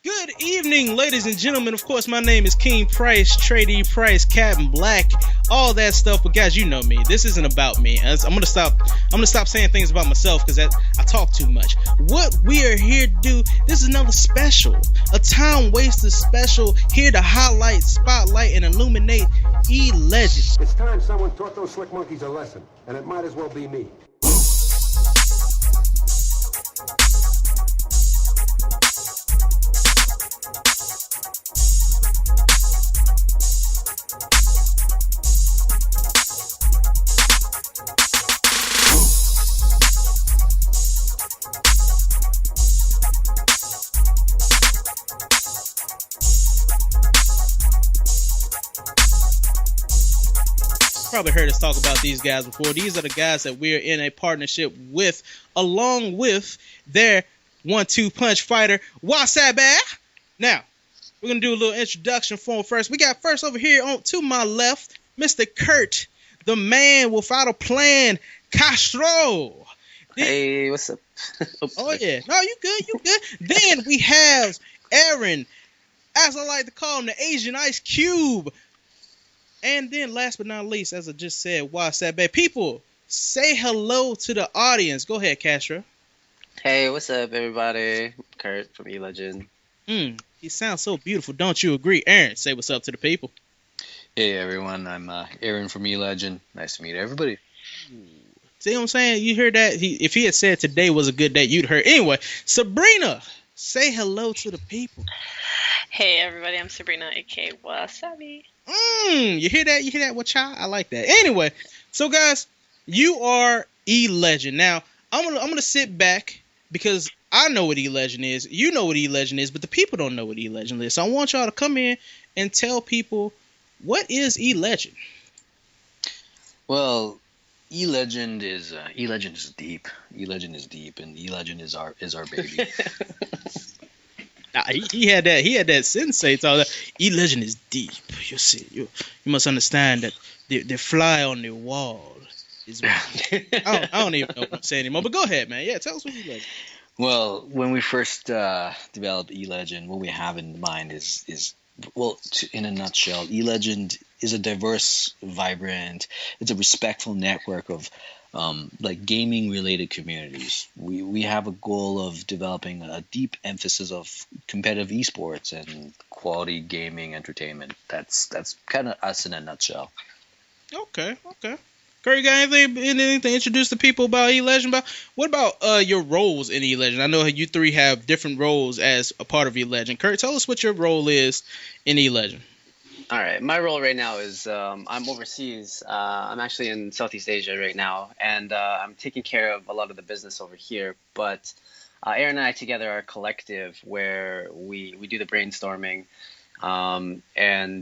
Good evening, ladies and gentlemen. Of course, my name is King Price, Trade E Price, Captain Black, all that stuff. But guys, you know me. This isn't about me. I'm gonna stop saying things about myself because I talk too much. What we are here to do. This is another special, a time wasted special. Here to highlight, spotlight, and illuminate E-Legend. It's time someone taught those slick monkeys a lesson, and it might as well be me. Probably heard us talk about these guys before. These are the guys that we're in a partnership with, along with their 1-2 punch fighter, Wasabi. Now, we're going to do a little introduction for him first. We got first over here to my left, Mr. Kurt, the man without a plan, Castro. Hey, what's up? Oh, yeah. No, you good. Then we have Aaron, as I like to call him, the Asian Ice Cube. And then last but not least, as I just said, Wasabi. People, say hello to the audience. Go ahead, Castro. Hey, what's up, everybody? Kurt from E-Legend. He sounds so beautiful, don't you agree? Aaron, say what's up to the people. Hey everyone, I'm Aaron from E-Legend. Nice to meet everybody. See what I'm saying? You heard that? If he had said today was a good day, you'd heard. Anyway, Sabrina, say hello to the people. Hey everybody, I'm Sabrina, aka Wasabi. You hear that? You hear that? What child? I like that. Anyway, so guys, you are E-Legend. Now, I'm gonna sit back because I know what E-Legend is. You know what E-Legend is, but the people don't know what E-Legend is. So I want y'all to come in and tell people, what is E-Legend? Well, E-Legend is deep. E-Legend is deep, and E-Legend is our baby. He had that sensei talk. E-Legend is deep. You see, you must understand that the fly on the wall is. I don't even know what I'm saying anymore. But go ahead, man. Yeah, tell us what E-Legend. Well, when we first developed E-Legend, what we have in mind is in a nutshell, E-Legend is a diverse, vibrant, it's a respectful network of like gaming related communities. We have a goal of developing a deep emphasis of competitive esports and quality gaming entertainment. That's kind of us in a nutshell. Okay. Kurt, you got anything to introduce the people about E-Legend? What about your roles in E-Legend? I know you three have different roles as a part of E-Legend. Kurt, tell us what your role is in E-Legend. All right, my role right now is I'm overseas. I'm actually in Southeast Asia right now, and I'm taking care of a lot of the business over here. But Aaron and I together are a collective where we do the brainstorming, and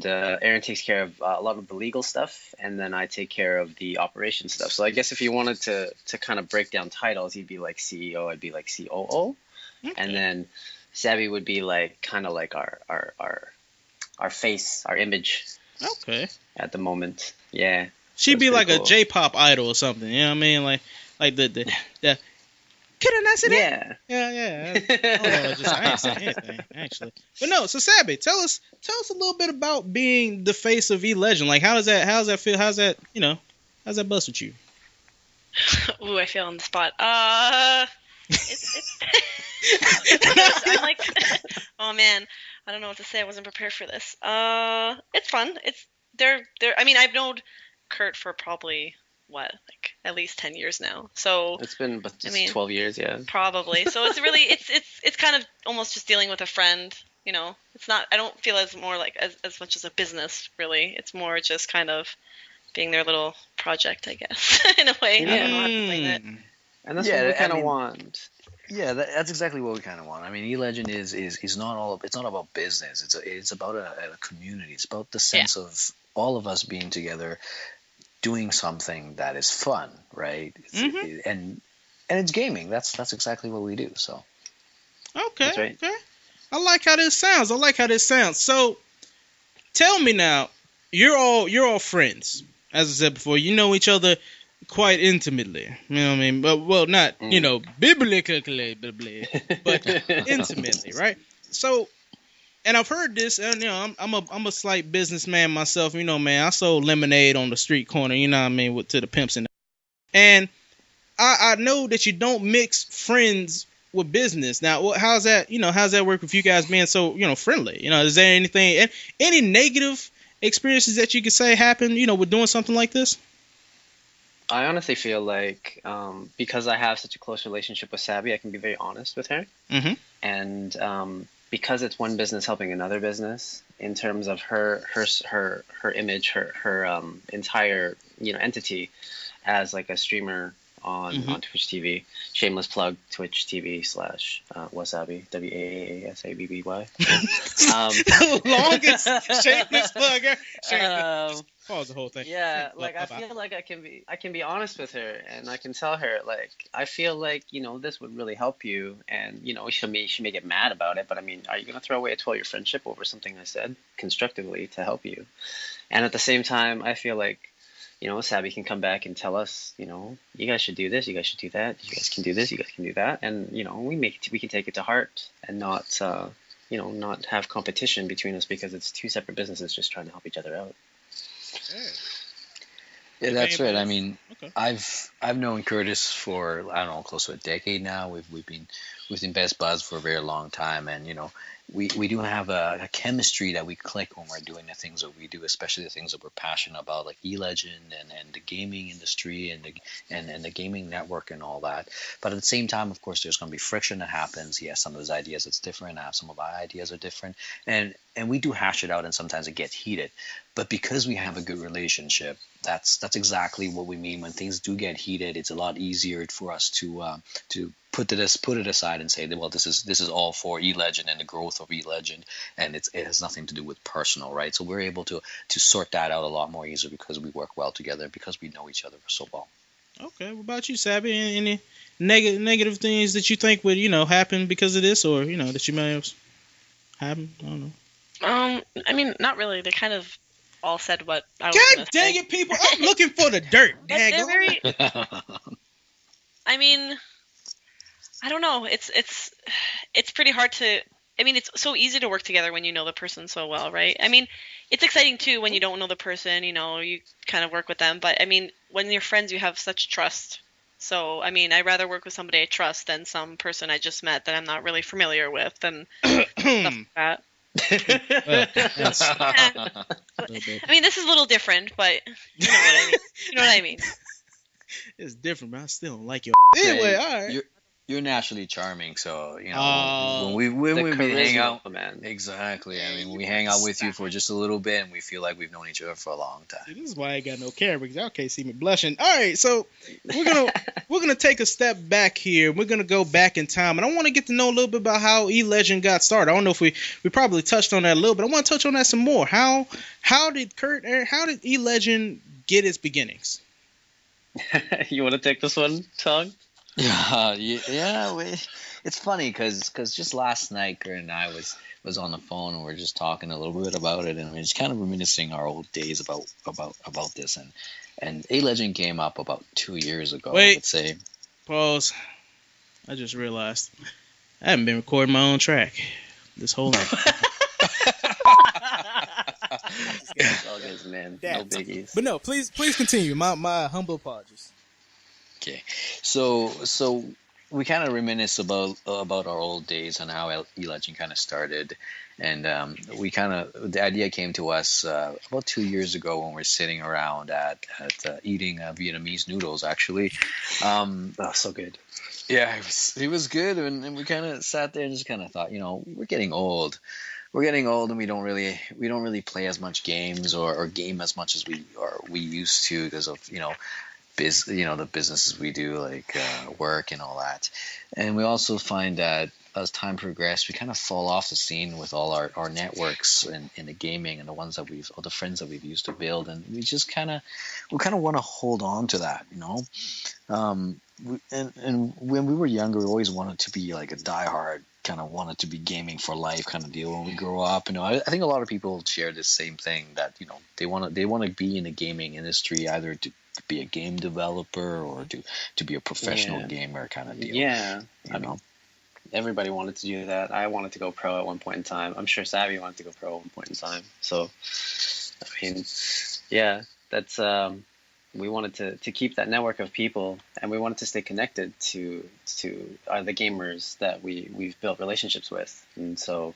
Aaron takes care of a lot of the legal stuff, and then I take care of the operation stuff. So I guess if you wanted to kind of break down titles, he'd be like CEO, I'd be like COO, okay. And then Savvy would be like kind of like our face, our image. Okay. At the moment, yeah. She'd be like cool. A J-pop idol or something. You know what I mean? Like the. Can I not say that? Yeah. I ain't saying anything actually. But no. So Sabby, tell us a little bit about being the face of E-Legend. Like, how does that feel? How's that bust with you? Ooh, I feel on the spot. It's I'm like, oh man. I don't know what to say. I wasn't prepared for this. It's fun. They're. I mean, I've known Kurt for probably at least 10 years now. So it's been 12 years, yeah. Probably. So it's really it's kind of almost just dealing with a friend. You know, it's not. I don't feel as more like as much as a business. Really, it's more just kind of being their little project, I guess, in a way. Yeah. I don't know how to explain it. And that's what we kind of want. Yeah, that's exactly what we kind of want. I mean, E-Legend is not it's not about business. It's about a community. It's about the sense of all of us being together, doing something that is fun, right? And it's gaming. That's exactly what we do. So. Okay. That's right. Okay. I like how this sounds. So, tell me now, you're all friends. As I said before, you know each other quite intimately. You know what I mean? But well, not biblically, but intimately, right? So and I've heard this, and I'm a slight businessman myself. Man, I sold lemonade on the street corner. You know what I mean, to the pimps and I know that you don't mix friends with business. Now, how's that? How's that work with you guys being so friendly? Is there any negative experiences that you could say happened with doing something like this? I honestly feel like because I have such a close relationship with Sabby, I can be very honest with her. Mm-hmm. And because it's one business helping another business in terms of her image, her entire entity as like a streamer on Twitch TV. Shameless plug, Twitch TV / Wasabi, WAASABBY. The longest shameless plug. Pause the whole thing. Yeah, like I feel like I can be honest with her, and I can tell her like I feel like this would really help you, and she may get mad about it, but I mean, are you gonna throw away a 12-year friendship over something I said constructively to help you? And at the same time, I feel like Sabby can come back and tell us, you guys should do this, you guys should do that, you guys can do this, you guys can do that, and we can take it to heart and not not have competition between us because it's two separate businesses just trying to help each other out. Yeah, that's right. I mean, okay. I've known Curtis for I don't know, close to a decade now. We've been best buds for a very long time, and we do have a chemistry that we click when we're doing the things that we do, especially the things that we're passionate about, like eLegend and the gaming industry and the gaming network and all that. But at the same time, of course, there's going to be friction that happens. He has some of his ideas that's different. I have some of my ideas are different, and we do hash it out, and sometimes it gets heated. But because we have a good relationship, that's exactly what we mean. When things do get heated, it's a lot easier for us to put it aside and say that, well, this is all for eLegend and the growth of eLegend, and it has nothing to do with personal, right? So we're able to sort that out a lot more easily because we work well together, because we know each other so well. Okay, what about you, Sabby? Any negative things that you think would happen because of this, or that you may have happened? I don't know. I mean, not really. They kind of all said what I was God gonna dang say. it, people! I'm looking for the dirt. But they're Daggone. very. I mean, I don't know. It's pretty hard to. I mean, it's so easy to work together when you know the person so well, right? I mean, it's exciting too when you don't know the person. You kind of work with them, but I mean, when you're friends, you have such trust. So, I mean, I'd rather work with somebody I trust than some person I just met that I'm not really familiar with and stuff like that. I mean, this is a little different, but you know what I mean. You know what I mean. It's different, but I still don't like your. Anyway, all right. You're naturally charming, so Oh, when we hang charisma, out, man. exactly. I mean, we hang out with you for just a little bit, and we feel like we've known each other for a long See, time. this is why I ain't got no camera, because y'all can't see me blushing. All right, so we're gonna take a step back here. We're gonna go back in time, and I want to get to know a little bit about how eLegend got started. I don't know if we probably touched on that a little, but I want to touch on that some more. How did eLegend get its beginnings? You want to take this one, Tong? Yeah. It's funny because just last night, Kurt and I was on the phone, and we are just talking a little bit about it, and we're just kind of reminiscing our old days about this, and eLegend came up about 2 years ago. Wait. I would say. Pause. I just realized I haven't been recording my own track this whole night. It's all good, man. No biggies. But no, please continue. My humble apologies. Okay, so we kind of reminisce about our old days and how eLegend kind of started, and the idea came to us about 2 years ago when we're sitting around at eating Vietnamese noodles, actually. Oh, so good. Yeah, it was good, and we kind of sat there and just kind of thought, we're getting old. We're getting old, and we don't really play as much games or game as much as we used to because of the businesses we do, like work and all that. And we also find that as time progressed, we kind of fall off the scene with all our networks in the gaming and the friends that we've used to build, and we want to hold on to that, and when we were younger, we always wanted to be like a diehard, kind of wanted to be gaming for life kind of deal when we grow up. I think a lot of people share this same thing, that they want to be in the gaming industry, either to be a game developer or to be a professional gamer kind of deal. Yeah. everybody wanted to do that. I wanted to go pro at one point in time. I'm sure Savvy wanted to go pro at one point in time. So, I mean, yeah, that's we wanted to keep that network of people, and we wanted to stay connected to the gamers that we've built relationships with, and so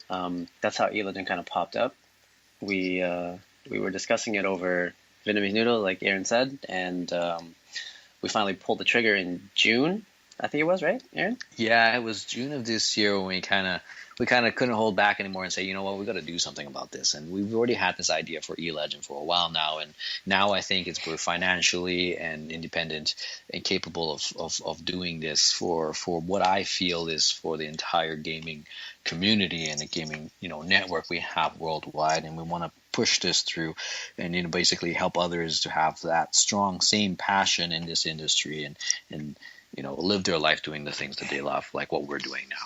that's how E-Legend kind of popped up. We were discussing it over Vietnamese Noodle, like Aaron said, and we finally pulled the trigger in June. I think it was, right, Aaron? Yeah, it was June of this year when we kind of couldn't hold back anymore and say, you know what, we got to do something about this. And we've already had this idea for E-Legend for a while now, and now I think we're financially and independent and capable of doing this for what I feel is for the entire gaming community and the gaming network we have worldwide, and we want to push this through and basically help others to have that strong same passion in this industry and live their life doing the things that they love, like what we're doing now.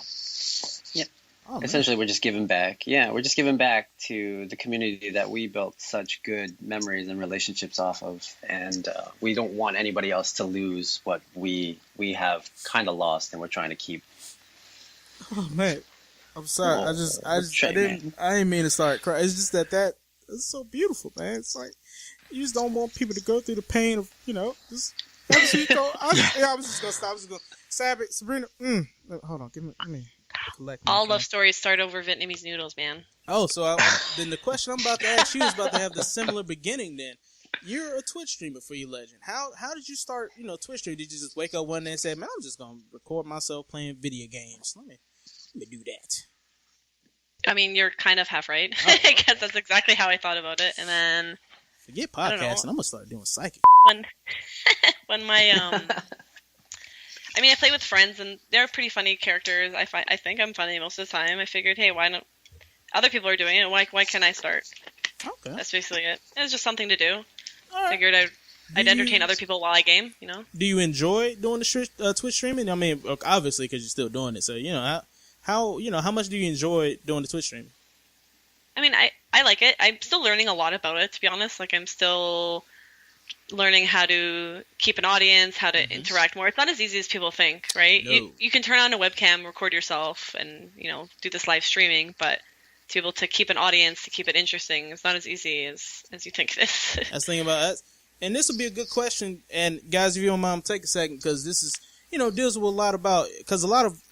Yep. Oh, Essentially, we're just giving back. Yeah, we're just giving back to the community that we built such good memories and relationships off of, and we don't want anybody else to lose what we have kind of lost, and we're trying to keep. Oh man, I'm sorry. I didn't mean to start crying. It's just that it's so beautiful, man. It's like you just don't want people to go through the pain of just. I was just gonna stop. I was just gonna Sabrina. Hold on, let me collect. All love stories start over Vietnamese noodles, man. Oh, so then the question I'm about to ask you is about to have the similar beginning. Then you're a Twitch streamer for E-Legend. How did you start? Twitch stream? Did you just wake up one day and say, "Man, I'm just gonna record myself playing video games"? Let me do that. I mean, you're kind of half right. Oh. I guess that's exactly how I thought about it, and then. Forget podcasting. I'm gonna start doing psychic. When my I mean, I play with friends and they're pretty funny characters. I think I'm funny most of the time. I figured, hey, why not? Other people are doing it. Why can't I start? Okay. That's basically it. It was just something to do. All right. Figured I'd entertain other people while I game. Do you enjoy doing the Twitch streaming? I mean, obviously because you're still doing it. So how much do you enjoy doing the Twitch streaming? I mean, I like it. I'm still learning a lot about it, to be honest. Like, I'm still learning how to keep an audience, how to interact more. It's not as easy as people think, right? No. You can turn on a webcam, record yourself, and, do this live streaming, but to be able to keep an audience, to keep it interesting, it's not as easy as you think it is. I was thinking about that. And this will be a good question. And, guys, if you don't mind, take a second, because this is, deals with a lot of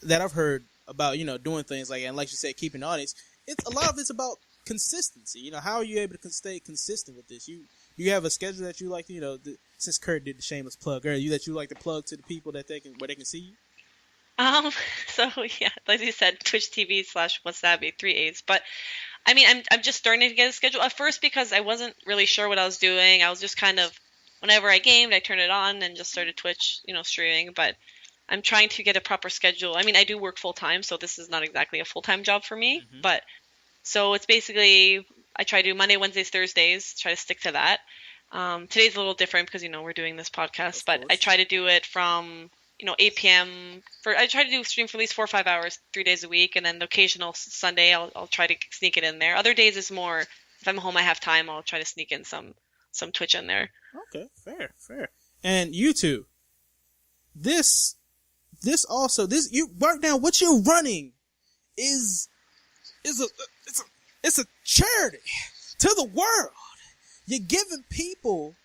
that I've heard about, doing things like, and like you said, keeping an audience. A lot of it's about consistency. How are you able to stay consistent with this? You have a schedule that you like to, since Kurt did the shameless plug earlier, that you like to plug to the people that where they can see you? So yeah, like you said, Twitch TV/Wasabi 3/8. But I mean, I'm just starting to get a schedule at first because I wasn't really sure what I was doing. I was just kind of, whenever I gamed, I turned it on and just started Twitch, streaming. But I'm trying to get a proper schedule. I mean, I do work full time, so this is not exactly a full time job for me. But so it's basically, I try to do Monday, Wednesdays, Thursdays, try to stick to that. Today's a little different because, we're doing this podcast, but I try to do it from, 8 p.m. I try to do stream for at least 4 or 5 hours, 3 days a week. And then the occasional Sunday, I'll try to sneak it in there. Other days is more, if I'm home, I have time, I'll try to sneak in some Twitch in there. Okay. Fair. And you two, this right now, what you're running is a charity to the world. You're giving people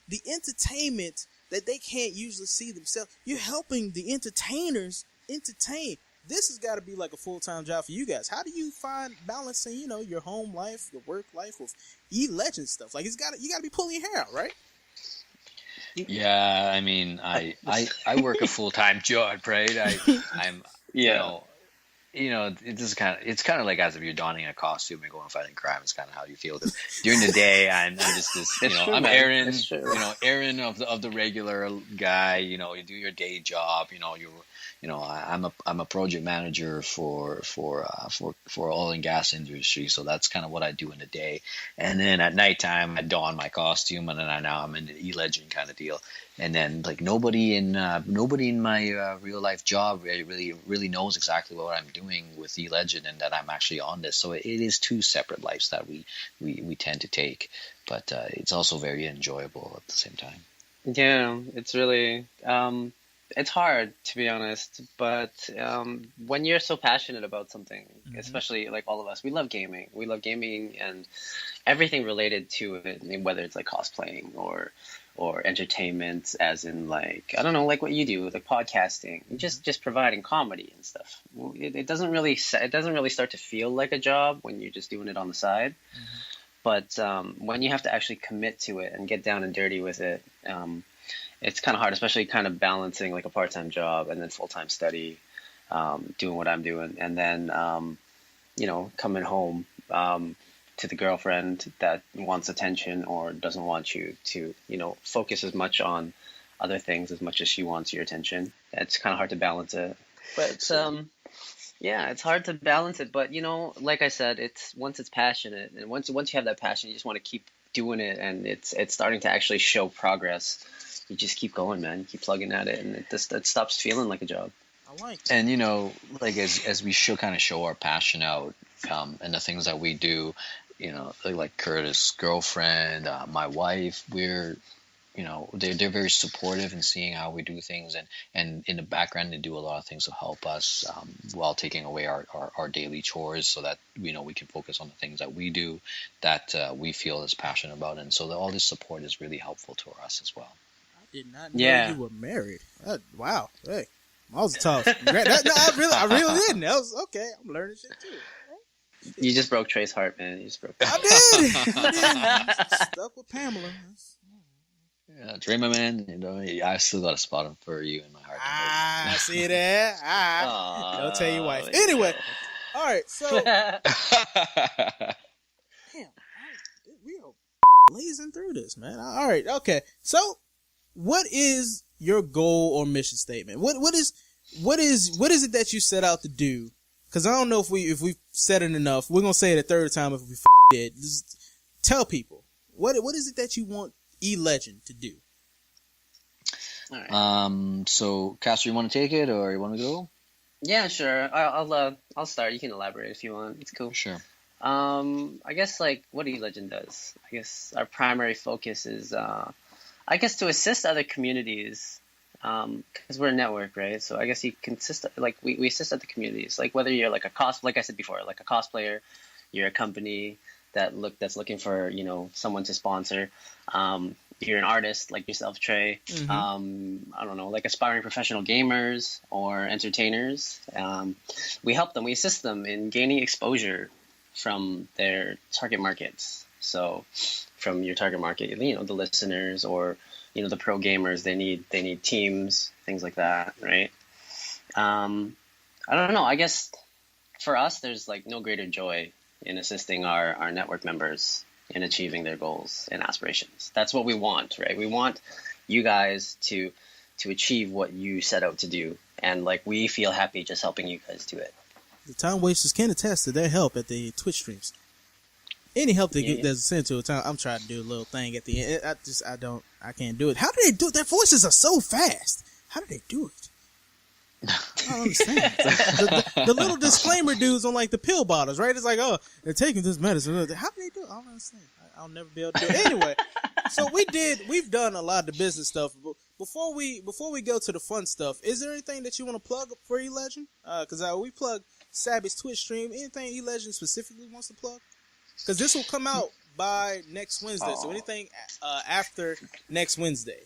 the entertainment that they can't usually see themselves. You're helping the entertainers entertain. This has got to be like a full-time job for you guys. How do you find balancing, your home life, your work life with E-Legend stuff? Like, you got to be pulling your hair out, right? Yeah, I mean, I work a full-time job, right? I'm it's kind of like as if you're donning a costume and going fighting crime. It's kind of how you feel. During the day, I'm just this, I'm Aaron, Aaron of the regular guy. You do your day job. I'm a project manager for oil and gas industry. So that's kind of what I do in the day. And then at nighttime, I don my costume, and then I'm in the E-Legend kind of deal. And then like nobody in my real life job really knows exactly what I'm doing with E-Legend and that I'm actually on this. So it is two separate lives that we tend to take, but it's also very enjoyable at the same time. Yeah, it's really it's hard to be honest, but when you're so passionate about something, especially like all of us, we love gaming. We love gaming and everything related to it, I mean, whether it's like cosplaying or entertainment, as in like I don't know, like what you do, like podcasting, just providing comedy and stuff. It doesn't really start to feel like a job when you're just doing it on the side. But when you have to actually commit to it and get down and dirty with it, it's kind of hard, especially kind of balancing like a part-time job and then full-time study, doing what I'm doing, and then coming home to the girlfriend that wants attention or doesn't want you to focus as much on other things as much as she wants your attention. It's kind of hard to balance it, but yeah, it's hard to balance it. But like I said, once it's passionate, and once you have that passion, you just want to keep doing it, and it's starting to actually show progress. You just keep going, man. You keep plugging at it, and it stops feeling like a job. I like it. And like as we kind of show our passion out, and the things that we do, like Curtis' girlfriend, my wife, we're they're very supportive in seeing how we do things, and in the background they do a lot of things to help us while taking away our daily chores, so that we can focus on the things that we do that we feel is passionate about, and so all this support is really helpful to us as well. I did not know you were married. Wow. Hey, that was tough. I really didn't. That was okay. I'm learning shit too. You just broke Trey's heart, man. You just broke. I did. Stuck with Pamela. Yeah, Dre, my man. I still got a spot for you in my heart. I see that. Don't tell your wife. Anyway, all right. So, damn, we are blazing through this, man. All right. Okay. So, what is your goal or mission statement? What is it that you set out to do? Because I don't know if we said it enough. We're gonna say it a third time if we did. Just tell people what is it that you want E-Legend to do? All right. So Castro, you want to take it or you want to go? Yeah, sure. I'll start. You can elaborate if you want. It's cool. Sure. I guess like what E-Legend does. I guess our primary focus is to assist other communities, because we're a network, right? So I guess you can assist, like we assist other communities, like whether you're like like I said before, like a cosplayer, you're a company that's looking for someone to sponsor. You're an artist like yourself, Trey. Mm-hmm. I don't know, like aspiring professional gamers or entertainers. We help them, we assist them in gaining exposure from their target markets. So from your target market, the listeners or the pro gamers, they need teams, things like that, right? I don't know. I guess for us, there's like no greater joy in assisting our network members in achieving their goals and aspirations. That's what we want, right? We want you guys to achieve what you set out to do, and like we feel happy just helping you guys do it. The Time Wasters can attest to their help at the Twitch streams. Any help they get that's sent to a time, I'm trying to do a little thing at the end. I can't do it. How do they do it? Their voices are so fast. How do they do it? I don't understand. The little disclaimer dudes on like the pill bottles, right? It's like, oh, they're taking this medicine. How do they do it? I don't understand. I'll never be able to do it. Anyway, so we've done a lot of the business stuff. But before we go to the fun stuff, is there anything that you want to plug for E-Legend? Because we plug Savage Twitch stream. Anything E-Legend specifically wants to plug? Because this will come out by next Wednesday. So anything after next Wednesday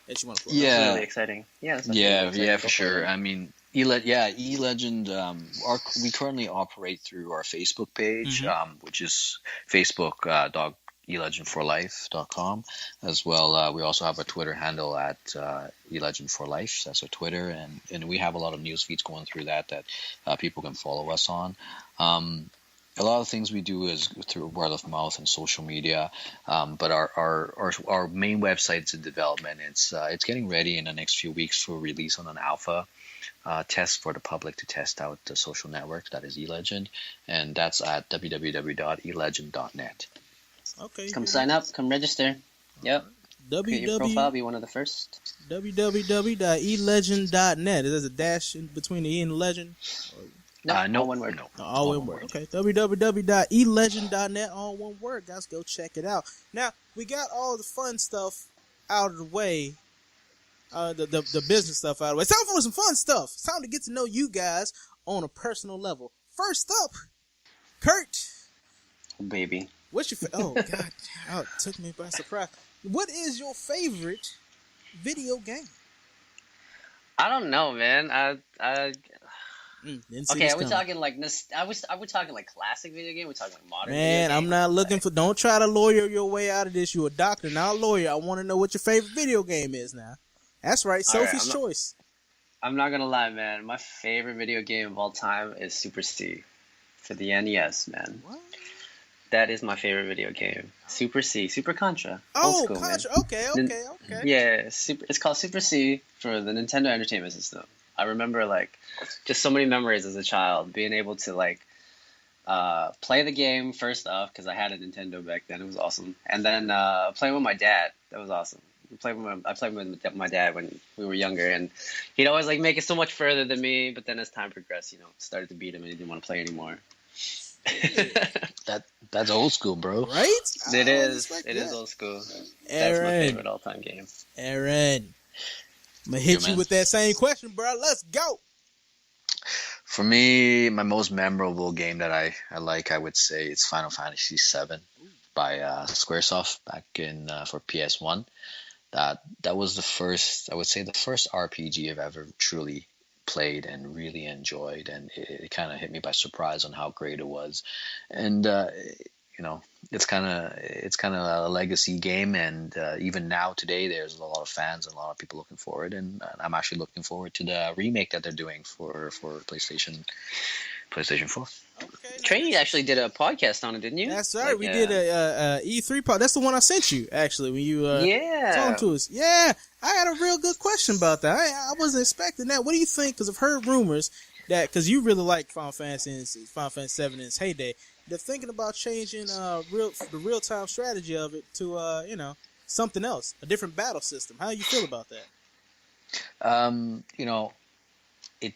that you want to plug? Yeah, that's really exciting. Yeah, for sure. I mean, E-Legend. We currently operate through our Facebook page, which is facebook.elegend4life.com. As well, we also have a Twitter handle at elegend4life. That's our Twitter, and we have a lot of news feeds going through that people can follow us on. A lot of things we do is through word of mouth and social media, but our main website's in development. It's getting ready in the next few weeks for release on an alpha test for the public to test out the social network that is E-Legend, and that's at www.elegend.net. Okay. Come sign up. Come register. Yep. Create your profile. Be one of the first. www.elegend.net. There's a dash in between the E and the legend. No, one word. No, all one word. Okay, www.elegend.net, all one word. Guys, go check it out. Now, we got all the fun stuff out of the way. the business stuff out of the way. It's time for some fun stuff. It's time to get to know you guys on a personal level. First up, Kurt. Baby. What's your oh god, oh, it took me by surprise. What is your favorite video game? I don't know, man. Didn't see Okay, this are we coming. talking like are we talking like classic video game? We're talking like modern. Man, video game? I'm not looking for. Don't try to lawyer your way out of this. You're a doctor, not a lawyer. I want to know what your favorite video game is now. That's right, All right, Sophie's Choice. I'm not gonna lie, man. My favorite video game of all time is Super C for the NES, man. What? That is my favorite video game. Super C, Super Contra. Oh, Old school, Contra. man. Okay. Yeah, it's called Super C for the Nintendo Entertainment System. I remember like just so many memories as a child, being able to like play the game first off because I had a Nintendo back then. It was awesome, and then play with my dad. That was awesome. I played with my dad when we were younger, and he'd always like make it so much further than me. But then as time progressed, started to beat him, and he didn't want to play anymore. That's old school, bro. Right? It I is. respect It that. is old school. That's my Aaron. favorite all-time game. Aaron, I'm gonna hit Yeah, you man. with that same question, bro. Let's go. For me, my most memorable game that I like, I would say it's Final Fantasy VII by Squaresoft back in for PS1. That was the first, I would say, the first RPG I've ever truly played and really enjoyed, and it kind of hit me by surprise on how great it was. And it's kind of a legacy game, and even now today there's a lot of fans and a lot of people looking forward, and I'm actually looking forward to the remake that they're doing for PlayStation 4. Okay. Trey actually did a podcast on it, didn't you? That's right. Like, We did a E3 pod. That's the one I sent you, actually, when you yeah. talking to us. Yeah, I had a real good question about that. I wasn't expecting that. What do you think? Because I've heard rumors that, because you really like Final Fantasy VII in its heyday, they're thinking about changing the real time strategy of it to something else, a different battle system. How do you feel about that?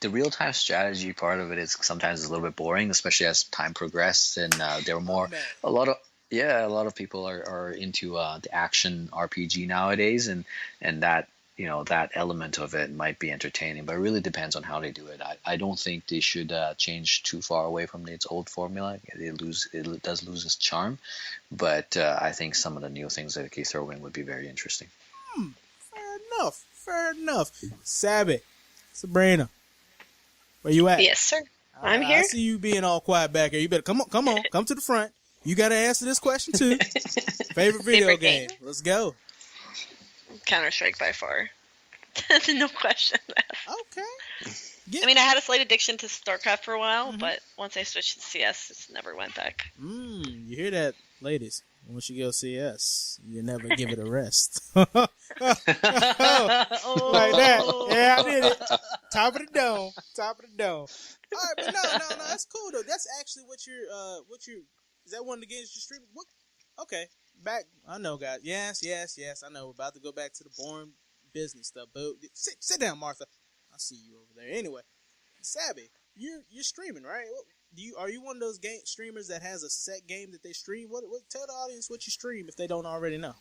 The real-time strategy part of it is sometimes a little bit boring, especially as time progressed, and there were more a lot of people are into the action RPG nowadays, and that that element of it might be entertaining, but it really depends on how they do it. I don't think they should change too far away from its old formula. It does lose its charm, but I think some of the new things that they throw in would be very interesting. Fair enough. Sabby, Sabrina, where you at? Yes, sir. I'm here. I see you being all quiet back here. You better come to the front. You got to answer this question too. Favorite video Favorite game? game? Let's go. Counter-Strike by far. No question asked. Okay. I mean, I had a slight addiction to StarCraft for a while, Mm-hmm. but once I switched to CS, it never went back. You hear that, ladies? Once you go CS, you never give it a rest. Like that. Yeah, I did it. Top of the dome. All right, but no, that's cool though. That's actually what you're. Is that one of the games you're streaming? What? Okay, back. I know, guys. Yes. I know. We're about to go back to the boring business stuff. But sit down, Martha. I see you over there. Anyway, Sabby, you're streaming, right? Are you one of those game streamers that has a set game that they stream? What? Tell the audience what you stream if they don't already know.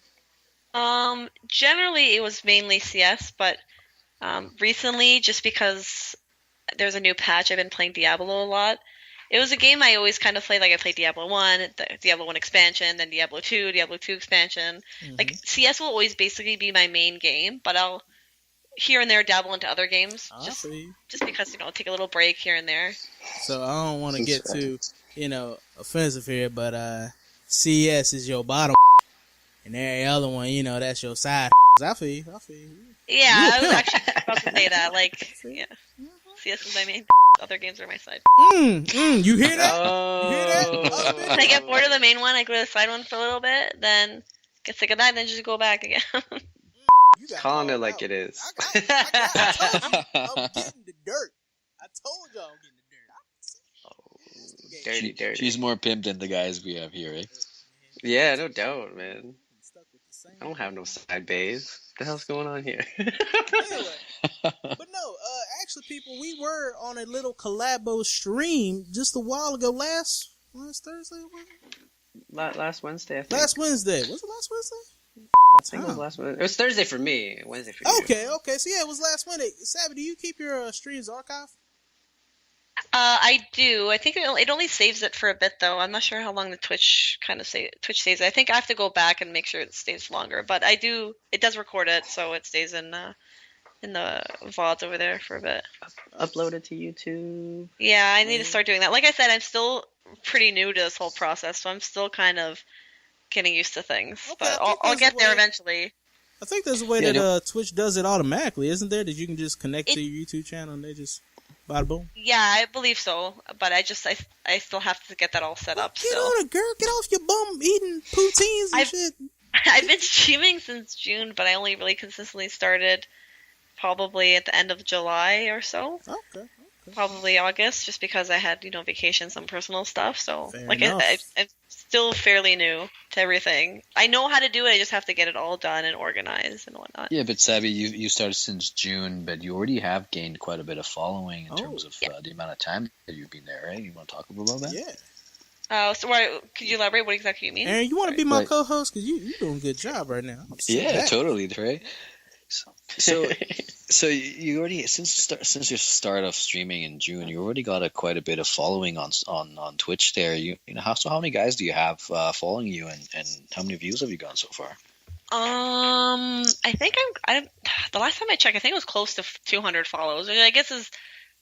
Generally it was mainly CS, but recently, just because there's a new patch, I've been playing Diablo a lot. It was a game I always kind of played. Like I played Diablo 1, the Diablo 1 expansion, then Diablo 2 expansion. Mm-hmm. Like CS will always basically be my main game, but I'll here and there dabble into other games I just see. because take a little break here and there. So I don't want to get too, offensive here, but CS is your bottom, and every other one, that's your side. I feel you. Yeah, You a I was pimp. actually about to say that. Like, yeah, CS is my main. Other games are my side. You hear that? Oh. You hear that? When I get bored of the main one, I go to the side one for a little bit, then get sick of that, then just go back again. You got Calling it called like out. it is. I told you I'm getting the dirt. I told you I'm getting the dirt. Dirty. She's more pimp than the guys we have here, eh? Yeah, no doubt, man. Stuck with the same I don't have no side bays. What the hell's going on here? Anyway, but no, actually, people, we were on a little collabo stream just a while ago. Last Thursday, was it? Last Wednesday, I think. Last Wednesday. Was it last Wednesday? I think it was last Wednesday. It was Thursday for me. Wednesday for you. Okay. So yeah, it was last Monday. Savvy, do you keep your streams archived? I do. I think it only saves it for a bit though. I'm not sure how long the Twitch saves it. I think I have to go back and make sure it stays longer. But I do. It does record it, so it stays in the VODs over there for a bit. Upload it to YouTube. Yeah, I need to start doing that. Like I said, I'm still pretty new to this whole process, so I'm still kind of getting used to things. Okay, but I think I'll get there way- eventually. I think there's a way that Twitch does it automatically, isn't there? That you can just connect to your YouTube channel and they just bada boom. Yeah, I believe so. But I still have to get that all set up. Get Still. on it, girl. Get off your bum eating poutines and shit. I've been streaming since June, but I only really consistently started probably at the end of July or so. Okay. Probably August, just because I had vacation, some personal stuff. So Fair like enough. I'm still fairly new to everything. I know how to do it. I just have to get it all done and organized and whatnot. Yeah, but Savvy, you started since June, but you already have gained quite a bit of following in terms of the amount of time that you've been there, right? You want to talk about that? Yeah. So could you elaborate what exactly you mean? Aaron, you want to be my Right. co-host? Because you're doing a good job right now. I'm so Yeah, happy. totally, right? So you already since your start of streaming in June, you already got quite a bit of following on Twitch there. You know how many guys do you have following you, and how many views have you gotten so far? I think I'm the last time I checked, I think it was close to 200 follows, which I guess is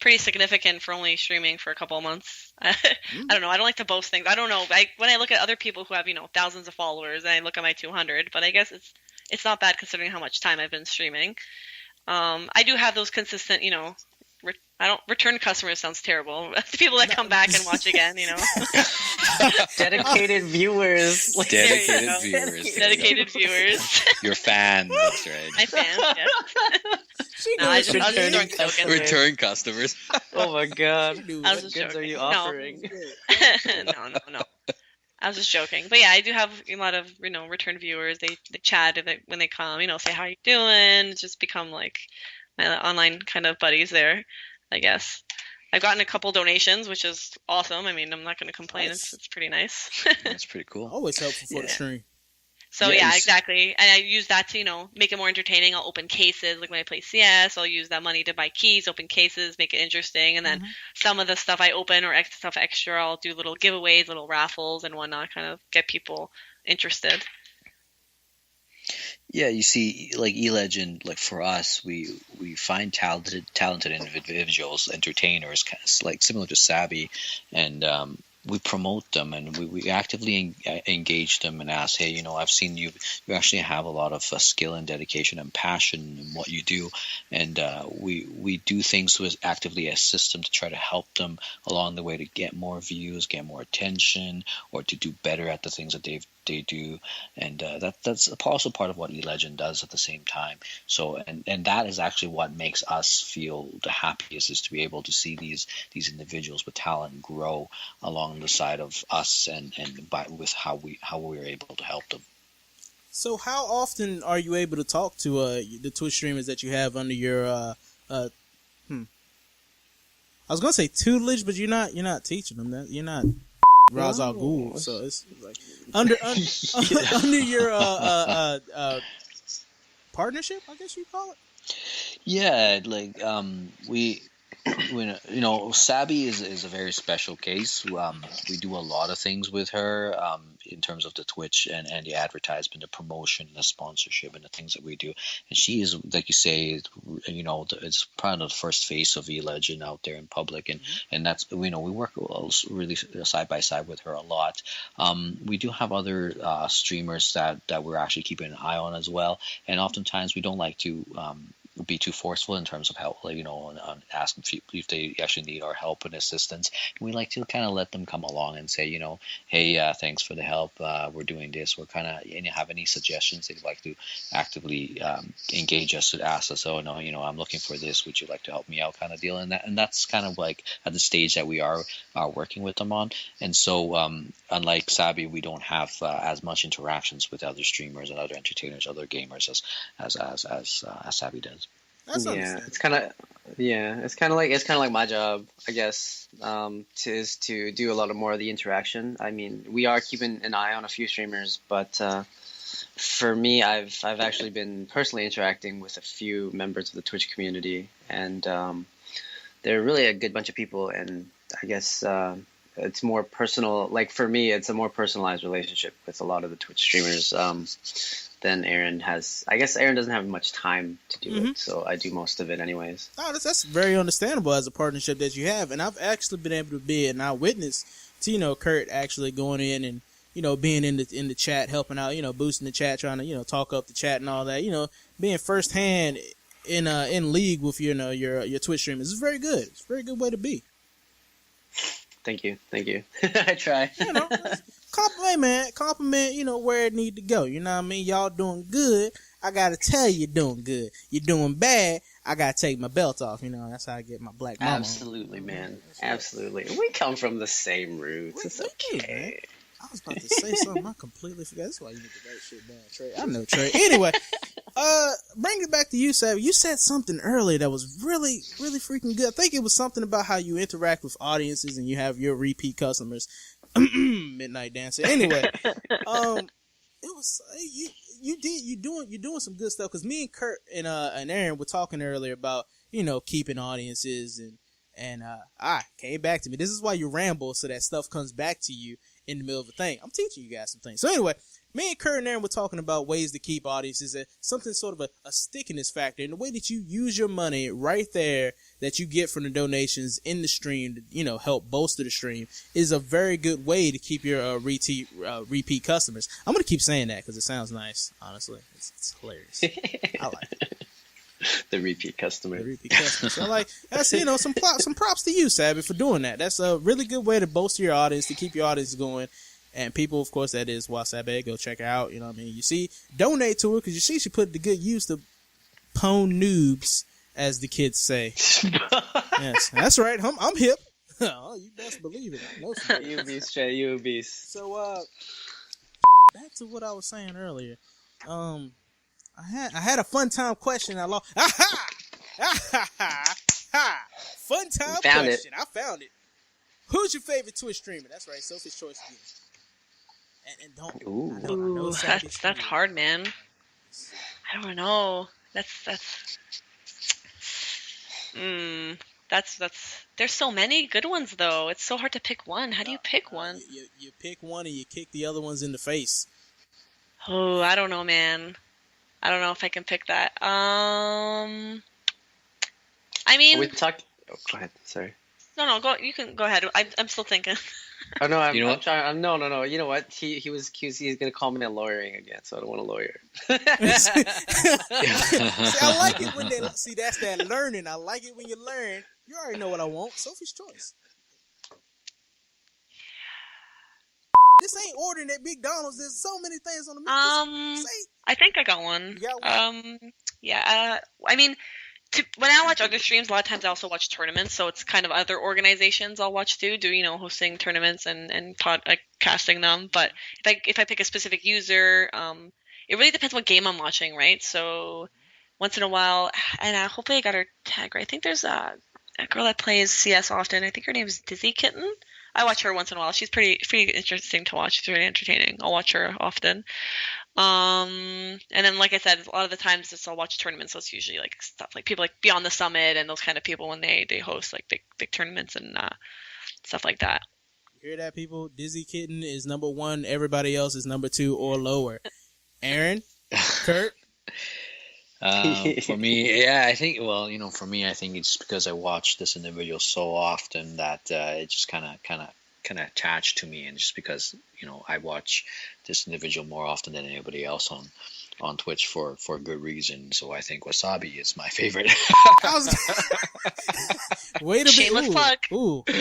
pretty significant for only streaming for a couple of months. I don't know. I don't like to boast things. I don't know. When I look at other people who have thousands of followers, and I look at my 200, but I guess it's not bad considering how much time I've been streaming. I do have those consistent, return customers sounds terrible. The people that come back and watch again, Dedicated viewers. Dedicated go. viewers. Dedicated viewers. Your fan, that's right. My fans, yeah. No, I was just joking. Return customers. Oh my god. I was What just goods are joking. you No. offering? No. I was just joking. But yeah, I do have a lot of, return viewers. They chat when they come, say, how you doing? It's just become like my online kind of buddies there, I guess. I've gotten a couple donations, which is awesome. I mean, I'm not going to complain. Nice. It's pretty nice. That's pretty cool. Always helpful for the stream. So Yeah, yeah, it's- exactly. And I use that to, make it more entertaining. I'll open cases, like when I play CS, I'll use that money to buy keys, open cases, make it interesting. And then some of the stuff I open or stuff extra, I'll do little giveaways, little raffles and whatnot, kind of get people interested. Yeah, you see, like E-Legend, like for us, we find talented individuals, entertainers, kind of like similar to Savvy, and we promote them and we actively engage them and ask, hey, I've seen you actually have a lot of skill and dedication and passion in what you do, and we do things to actively assist them to try to help them along the way to get more views, get more attention, or to do better at the things that they do, and that's also part of what E-Legend does at the same time. So and that is actually what makes us feel the happiest, is to be able to see these individuals with talent grow along the side of us and with how we're able to help them. So how often are you able to talk to the Twitch streamers that you have under your I was gonna say tutelage, but you're not teaching them that. You're not Ra's al Ghul, so it's like under your partnership, I guess you call it. Yeah, like Sabby is a very special case. We do a lot of things with her in terms of the Twitch and the advertisement, the promotion, the sponsorship, and the things that we do. And she is, like you say, it's probably the first face of E-Legend out there in public, and that's we work really side by side with her a lot. We do have other streamers that we're actually keeping an eye on as well, and oftentimes we don't like to be too forceful in terms of help, on asking if they actually need our help and assistance. And we like to kind of let them come along and say, hey, thanks for the help. We're doing this. We're kind of, have any suggestions they'd like to actively engage us to ask us, oh no, I'm looking for this. Would you like to help me out, kind of deal? And that's kind of like at the stage that we are working with them on. And so, unlike Sabby, we don't have as much interactions with other streamers and other entertainers, other gamers as Sabby does. That's It's kind of like my job, I guess, to do a lot more of the interaction. I mean, we are keeping an eye on a few streamers, but For me, I've actually been personally interacting with a few members of the Twitch community, and they're really a good bunch of people. And I guess it's more personal. Like for me, it's a more personalized relationship with a lot of the Twitch streamers than Aaron has. I guess Aaron doesn't have much time to do it, so I do most of it anyways. Oh, that's very understandable as a partnership that you have, and I've actually been able to be an eyewitness to Kurt actually going in and being in the chat, helping out, boosting the chat, trying to talk up the chat and all that, being firsthand in league with your Twitch stream is very good. It's a very good way to be. Thank you. I try. Compliment, man. Compliment, where it need to go. You know what I mean? Y'all doing good. I gotta tell you, you're doing good. You're doing bad. I gotta take my belt off. That's how I get my black mama. Absolutely, man. Absolutely. We come from the same roots. It's okay. I was about to say something. I completely forgot. That's why you need to write shit down, Trey. I know, Trey. Anyway, bring it back to you, Savvy. You said something earlier that was really, really freaking good. I think it was something about how you interact with audiences and you have your repeat customers. Midnight Dancer. Anyway, it was you're doing some good stuff because me and Kurt and Aaron were talking earlier about keeping audiences and I came back to me. This is why you ramble so that stuff comes back to you in the middle of a thing. I'm teaching you guys some things. So anyway, me and Kurt and Aaron were talking about ways to keep audiences, something sort of a stickiness factor, and the way that you use your money right there that you get from the donations in the stream to help bolster the stream is a very good way to keep your repeat customers. I'm gonna keep saying that because it sounds nice. Honestly, it's hilarious. I like it. The repeat customer. So that's some props to you, Savvy, for doing that. That's a really good way to bolster your audience, to keep your audience going. And people, of course, that is Wasabi. Go check her out. You know what I mean? You see, donate to her because you see she put the good use to pwn noobs, as the kids say. Yes, that's right. I'm hip. Oh, you best believe it. I know some You beast, Trey. You beast. So, back to what I was saying earlier. I had a fun time question. I lost. Fun time question. I found it. Who's your favorite Twitch streamer? That's right, Sophie's Choice again. And don't. Ooh, I know that's hard, man. I don't know. That's. There's so many good ones though. It's so hard to pick one. How do you pick one? You pick one and you kick the other ones in the face. Oh, I don't know, man. I don't know if I can pick that. I mean, we talked. Oh, go ahead. Sorry. No. Go. You can go ahead. I'm still thinking. Oh no, I'm, You know I'm what? trying. No. You know what? He's gonna call me a lawyering again, so I don't want a lawyer. See, I like it when they see that's that learning. I like it when you learn. You already know what I want. Sophie's Choice. This ain't ordering at McDonald's. There's so many things on the menu. I think I got one. You got one? Yeah. I mean, when I watch other streams, a lot of times I also watch tournaments. So it's kind of other organizations I'll watch too, hosting tournaments and casting them. But if I pick a specific user, it really depends what game I'm watching, right? So once in a while, and hopefully I got her tag right. I think there's a girl that plays CS often. I think her name is Dizzy Kitten. I watch her once in a while. She's pretty interesting to watch. She's really entertaining. I'll watch her often. And then, like I said, a lot of the times I'll watch tournaments. So it's usually like stuff like people like Beyond the Summit and those kind of people when they host like big tournaments and stuff like that. You hear that, people? Dizzy Kitten is number 1. Everybody else is number 2 or lower. Aaron, Kurt. For me, yeah, I think. Well, for me, I think it's because I watch this individual so often that it just kind of attached to me, and just because I watch this individual more often than anybody else on Twitch for good reason. So I think Wasabi is my favorite. Way to Shameless plug.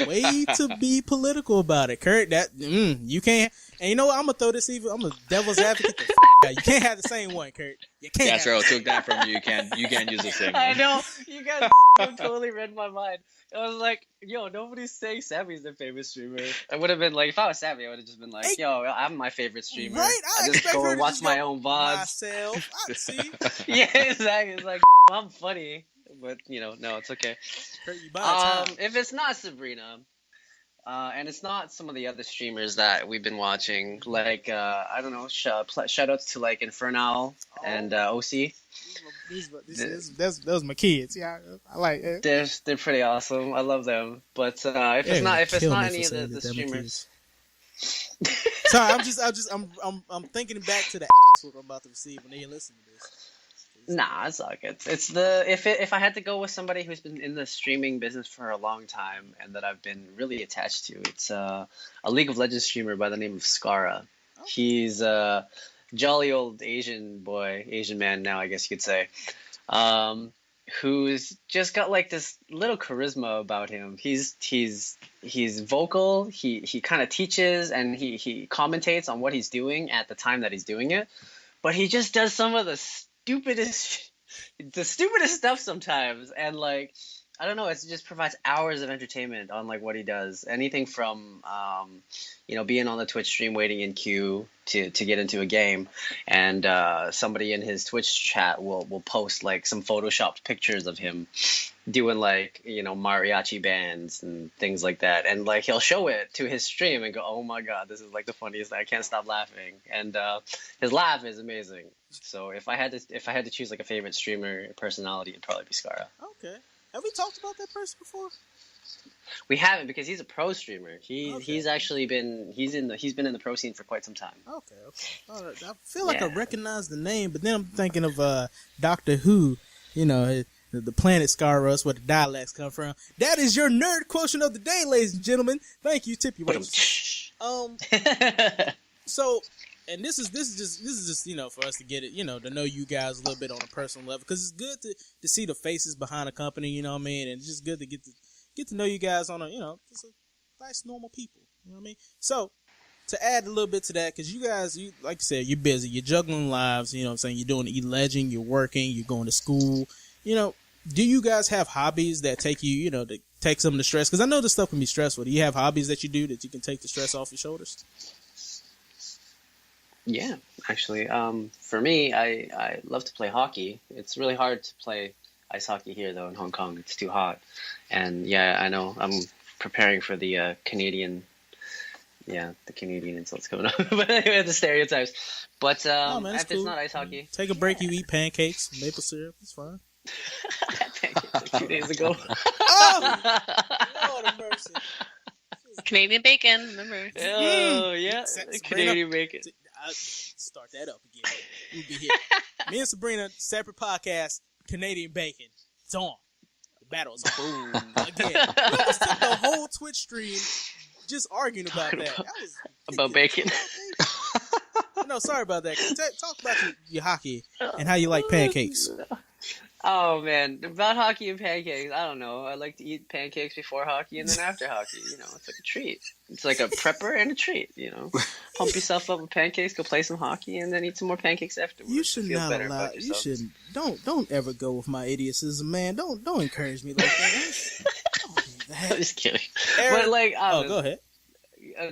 Way to be political about it, Kurt. That you can't. And you know what? I'm gonna throw this even. I'm a devil's advocate. You can't have the same one, Kurt. You can't. That's right. I took that from you. You can't use the same one. I know. You guys totally read my mind. I was like, yo, nobody's saying Sammy's their favorite streamer. I would have been like, if I was Sammy, I would have just been like, yo, I'm my favorite streamer. Right? I just go and watch my own VODs. Myself. I see. Yeah, exactly. It's like, I'm funny. But, no, it's okay. Kurt, you buy time. If it's not Sabrina, And it's not some of the other streamers that we've been watching. Like I don't know, shout outs to like Infernal and OC. Those my kids. Yeah, I like it. They're pretty awesome. I love them. But if it's not any of the streamers. Sorry, I'm thinking back to the what I'm about to receive when they listen to this. Nah, it's all good. It's the if I had to go with somebody who's been in the streaming business for a long time and that I've been really attached to, it's a League of Legends streamer by the name of Skara. Oh. He's a jolly old Asian man now, I guess you could say, who's just got like this little charisma about him. He's vocal. He kind of teaches and he commentates on what he's doing at the time that he's doing it, but he just does some of the stupidest stuff sometimes, and like I don't know, it just provides hours of entertainment on like what he does. Anything from being on the Twitch stream waiting in queue to get into a game, and somebody in his Twitch chat will post like some photoshopped pictures of him doing like mariachi bands and things like that, and like he'll show it to his stream and go, oh my god, this is like the funniest thing. I can't stop laughing, and his laugh is amazing. So if I had to choose like a favorite streamer personality, it'd probably be Skara. Okay. Have we talked about that person before? We haven't, because he's a pro streamer. He's actually been in the pro scene for quite some time. Okay. All right. I feel like I recognize the name, but then I'm thinking of Doctor Who. The planet Scarus, where the dialects come from. That is your nerd quotient of the day, ladies and gentlemen. Thank you, tip your wages. So, and this is just for us to get it, to know you guys a little bit on a personal level, because it's good to see the faces behind a company, you know what I mean, and it's just good to get to know you guys on a just a nice normal people, you know what I mean. So to add a little bit to that, because you guys, like you said, you're busy, you're juggling lives, you know what I'm saying, you're doing E-Legend, you're working, you're going to school, do you guys have hobbies that take you, to take some of the stress? Because I know this stuff can be stressful. Do you have hobbies that you do that you can take the stress off your shoulders? Yeah, actually. For me, I love to play hockey. It's really hard to play ice hockey here, though, in Hong Kong. It's too hot. And yeah, I know. I'm preparing for the Canadian insults coming up. But anyway, the stereotypes. But man, if cool. It's not ice hockey. Take a break, you eat pancakes, maple syrup. It's fine. Pancakes like 2 days ago. Oh! Lord have mercy. Canadian bacon, remember? Oh, yeah. Canadian bacon. I'll start that up again. We'll be here. Me and Sabrina, separate podcast, Canadian bacon. It's on. The battle is boom. Again. We almost took the whole Twitch stream just arguing about that. About bacon. No, sorry about that. Talk about your hockey and how you like pancakes. Oh, man. About hockey and pancakes, I don't know. I like to eat pancakes before hockey and then after hockey. It's like a treat. It's like a prepper and a treat, Pump yourself up with pancakes, go play some hockey, and then eat some more pancakes afterwards. You should not allow. You should don't ever go with my idiocism, man. Don't encourage me like that. Don't do that. I'm just kidding. Aaron, but like, go ahead.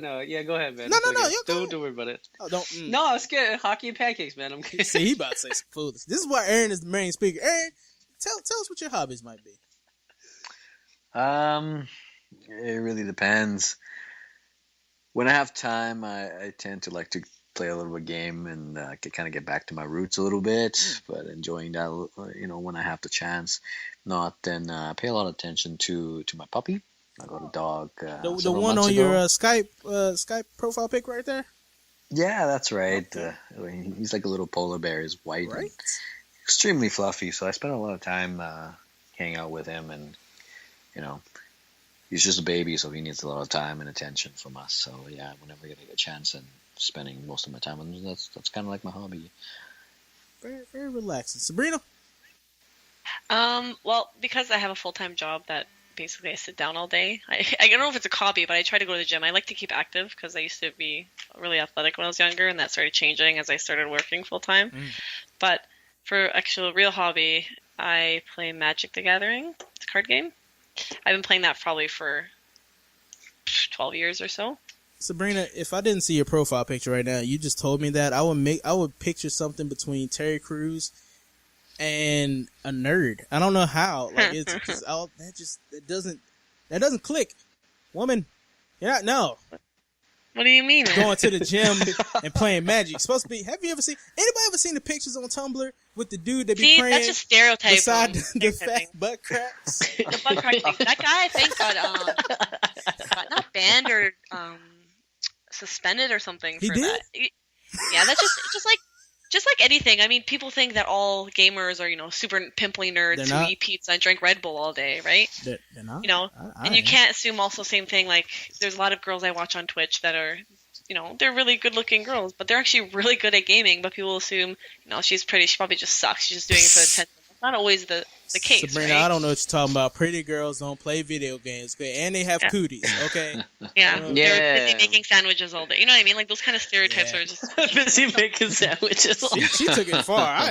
No, yeah, go ahead, man. No, Don't worry about it. Oh, don't. No, I was scared. Hockey and pancakes, man. I'm kidding. See, he about to say some foolish. This is why Aaron is the main speaker. Aaron, tell us what your hobbies might be. It really depends. When I have time, I tend to like to play a little bit of game and kind of get back to my roots a little bit. But enjoying that, when I have the chance. Not then pay a lot of attention to my puppy. I got a dog. The one on your Skype profile pic right there? Yeah, that's right. Okay. He's like a little polar bear. He's white, right? And extremely fluffy. So I spend a lot of time hanging out with him, and he's just a baby, so he needs a lot of time and attention from us. So yeah, whenever I get a chance, and spending most of my time with him, that's kind of like my hobby. Very, very relaxing. Sabrina? Well, because I have a full-time job that basically I sit down all day. I don't know if it's a hobby, but I try to go to the gym. I like to keep active because I used to be really athletic when I was younger, and that started changing as I started working full-time. But for actual real hobby, I play Magic the Gathering. It's a card game. I've been playing that probably for 12 years or so. Sabrina, if I didn't see your profile picture right now, you just told me that, I would picture something between Terry Crews and a nerd. I don't know how. Like that doesn't click. Woman, Yeah, no. What do you mean? Going to the gym and playing Magic. It's supposed to be. Have you ever seen anybody ever seen the pictures on Tumblr with the dude that be See, praying that's just stereotype. beside the fat butt cracks? The butt crack thing. That guy, I think, got not banned or suspended or something He for did? that. Yeah, that's just like anything. I mean, people think that all gamers are, super pimply nerds They're who not. eat pizza and drink Red Bull all day, right? They're not. And you can't assume also same thing. Like, there's a lot of girls I watch on Twitch that are, they're really good-looking girls, but they're actually really good at gaming. But people assume, she's pretty. She probably just sucks. She's just doing it for attention. That's not always the case. Sabrina, right? I don't know what you're talking about. Pretty girls don't play video games, okay? And they have cooties, okay? Yeah, Yeah. they're busy making sandwiches all day. You know what I mean? Like those kind of stereotypes Yeah. are just. Busy making sandwiches. She took it far.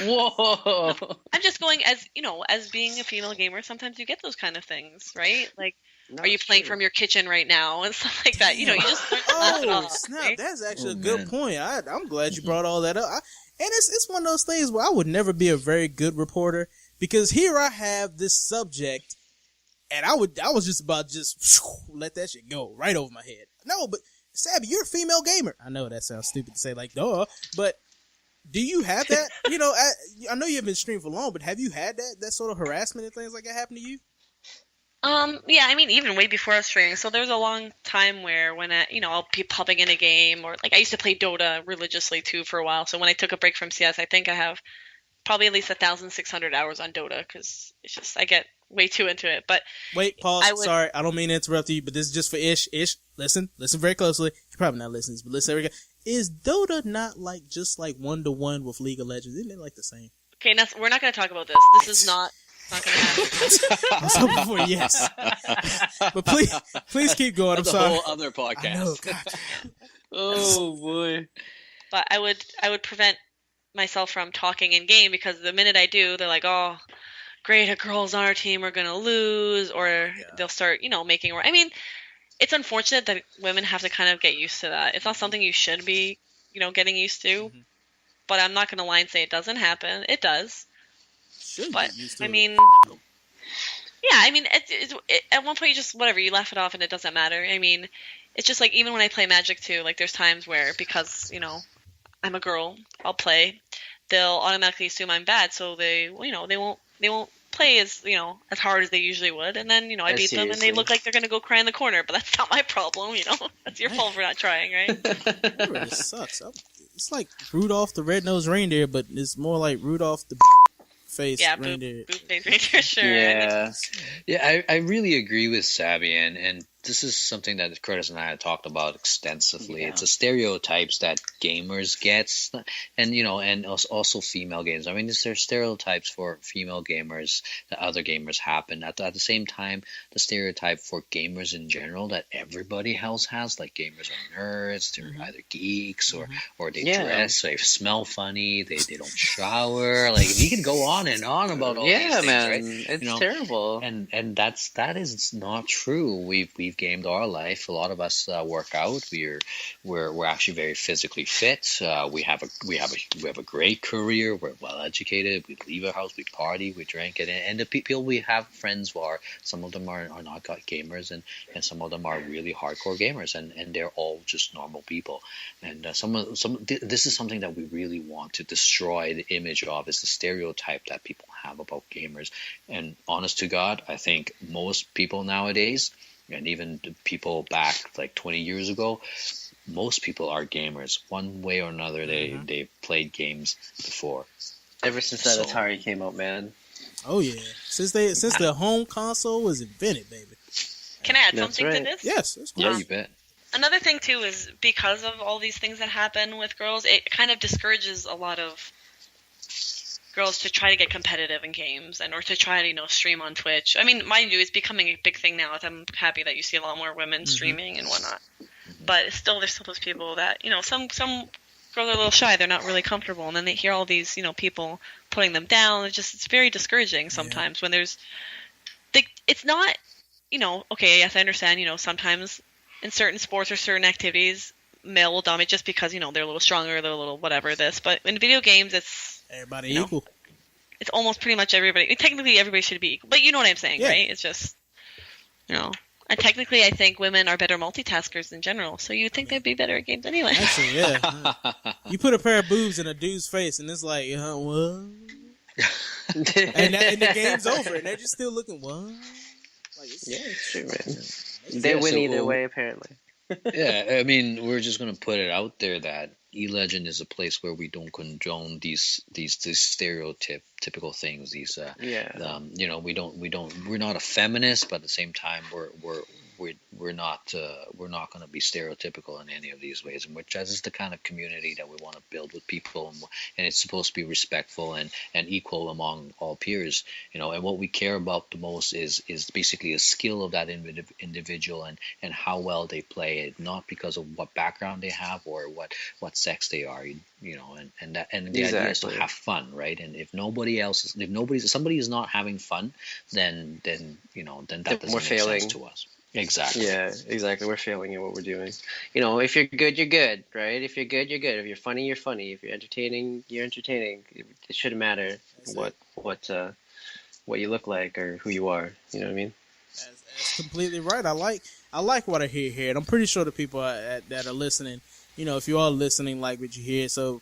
Whoa. I'm just going as being a female gamer. Sometimes you get those kind of things, right? Like, No, are you it's playing true. from your kitchen right now and stuff like that? You just learn to laugh it Oh, off, snap. right? That's actually Oh, a good man. point. I'm glad you brought all that up. And it's one of those things where I would never be a very good reporter because here I have this subject and I was just about to let that shit go right over my head. No, but Sabby, you're a female gamer. I know that sounds stupid to say, like, duh, but do you have that? I know you haven't streamed for long, but have you had that sort of harassment and things like that happen to you? Yeah, I mean, even way before I was streaming. So there was a long time where when I'll be popping in a game, or like I used to play Dota religiously too for a while. So when I took a break from CS, I think I have probably at least 1,600 hours on Dota because it's just I get way too into it. But Wait, pause. I would- Sorry, I don't mean to interrupt you, but this is just for Ish. Ish, listen very closely. You're probably not listening, but listen very. Is Dota not like just like 1-to-1 with League of Legends? Isn't it like the same? okay, now we're not going to talk about this. This is not going to happen. I was hoping for a yes. But please keep going. That's I'm a sorry. whole other podcast. I know, God. Oh boy. But I would prevent myself from talking in game because the minute I do, they're like, oh, great, a girl's on our team, we're gonna lose, or they'll start, making. I mean, it's unfortunate that women have to kind of get used to that. It's not something you should be, getting used to. Mm-hmm. But I'm not gonna lie and say it doesn't happen. It does. Should But get used to I it. mean, yeah, I mean, at one point you just whatever, you laugh it off and it doesn't matter. I mean, it's just like even when I play Magic too, like there's times where because I'm a girl, I'll play, they'll automatically assume I'm bad, so they won't play as as hard as they usually would, and then I beat them and they Seriously. look like they're gonna go cry in the corner, but that's not my problem, that's your fault for not trying, right? It really sucks. It's like Rudolph the Red-Nosed Reindeer, but it's more like Rudolph the face Yeah, reindeer. boop, for sure. Yeah. Yeah, I really agree with Sabby, and this is something that Curtis and I had talked about extensively. Yeah. It's the stereotypes that gamers get, and and also female gamers. I mean, there's stereotypes for female gamers that other gamers have, and at the same time, the stereotype for gamers in general that everybody else has, like gamers are nerds, they're either geeks or they Yeah. dress, they smell funny, they don't shower. Like you can go on and on about all these Yeah, things, man. right? It's terrible. And that is not true. We've gamed our life. A lot of us work out. We're actually very physically fit. We have a great career. We're well educated. We leave our house. We party. We drink. And the people we have friends who are, some of them are not gamers, and some of them are really hardcore gamers, and they're all just normal people. And this is something that we really want to destroy the image of, is the stereotype that people have about gamers. And honest to God, I think most people nowadays, and even the people back like 20 years ago, most people are gamers. One way or another, they played games before. Ever since that So- Atari came out, man. Oh yeah, since the home console was invented, baby. Can I add That's something to right. this? Yes, that's cool. Yeah, you bet. Another thing too is because of all these things that happen with girls, it kind of discourages a lot of girls to try to get competitive in games or to try to stream on Twitch. I mean, mind you, it's becoming a big thing now. I'm happy that you see a lot more women streaming and whatnot. But there's still those people that some girls are a little shy. They're not really comfortable, and then they hear all these people putting them down. It's very discouraging sometimes when there's it's not okay. Yes, I understand. Sometimes in certain sports or certain activities, male will dominate just because they're a little stronger, they're a little whatever this. But in video games, Everybody You know, equal. it's almost pretty much everybody. Technically, everybody should be equal, but you know what I'm saying, Yeah. right? It's just And technically, I think women are better multitaskers in general, so you'd think they'd be better at games anyway. Actually, yeah. You put a pair of boobs in a dude's face, and it's like, what? and the game's over, and they're just still looking, what? Like, Yeah, it's true, man. amazing. They Yeah, win so- either way, apparently. Yeah, I mean, we're just gonna put it out there that E-Legend is a place where we don't condone these stereotypical things. These, Yeah. we're not a feminist, but at the same time, we're not going to be stereotypical in any of these ways. And which is the kind of community that we want to build with people, and it's supposed to be respectful and equal among all peers. And what we care about the most is basically a skill of that individual and how well they play it, not because of what background they have or what sex they are. And the idea is to Exactly. have fun, right? And if somebody is not having fun, then that doesn't We're make failing. sense to us. Exactly. Yeah, exactly. We're failing at what we're doing. If you're good, you're good, right? If you're good, you're good. If you're funny, you're funny. If you're entertaining, you're entertaining. It shouldn't matter what you look like or who you are. You know what I mean? That's completely right. I like what I hear here, and I'm pretty sure the people that are listening, if you are listening, like what you hear. So,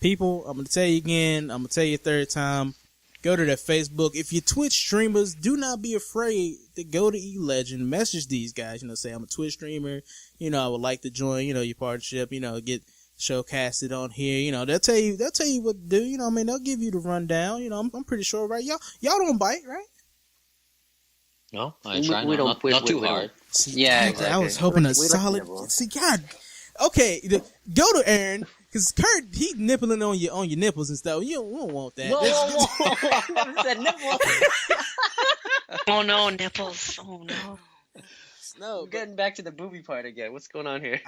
people, I'm gonna tell you again. I'm gonna tell you a third time. Go to their Facebook. If you're Twitch streamers, do not be afraid to go to E-Legend. Message these guys. Say I'm a Twitch streamer. I would like to join. Your partnership. Get showcasted on here. They'll tell you what to do. They'll give you the rundown. I'm pretty sure, right? Y'all don't bite, right? No, I try We not, don't- not we too don't. hard. See, Yeah, God, I exactly. was hoping a We like solid. nibble. See, God. Okay, go to Aaron because Kurt he nippling on your nipples and stuff. You don't want that. I never said nipple. Oh no, nipples. Oh no. No, but Getting back to the booby part again. What's going on here?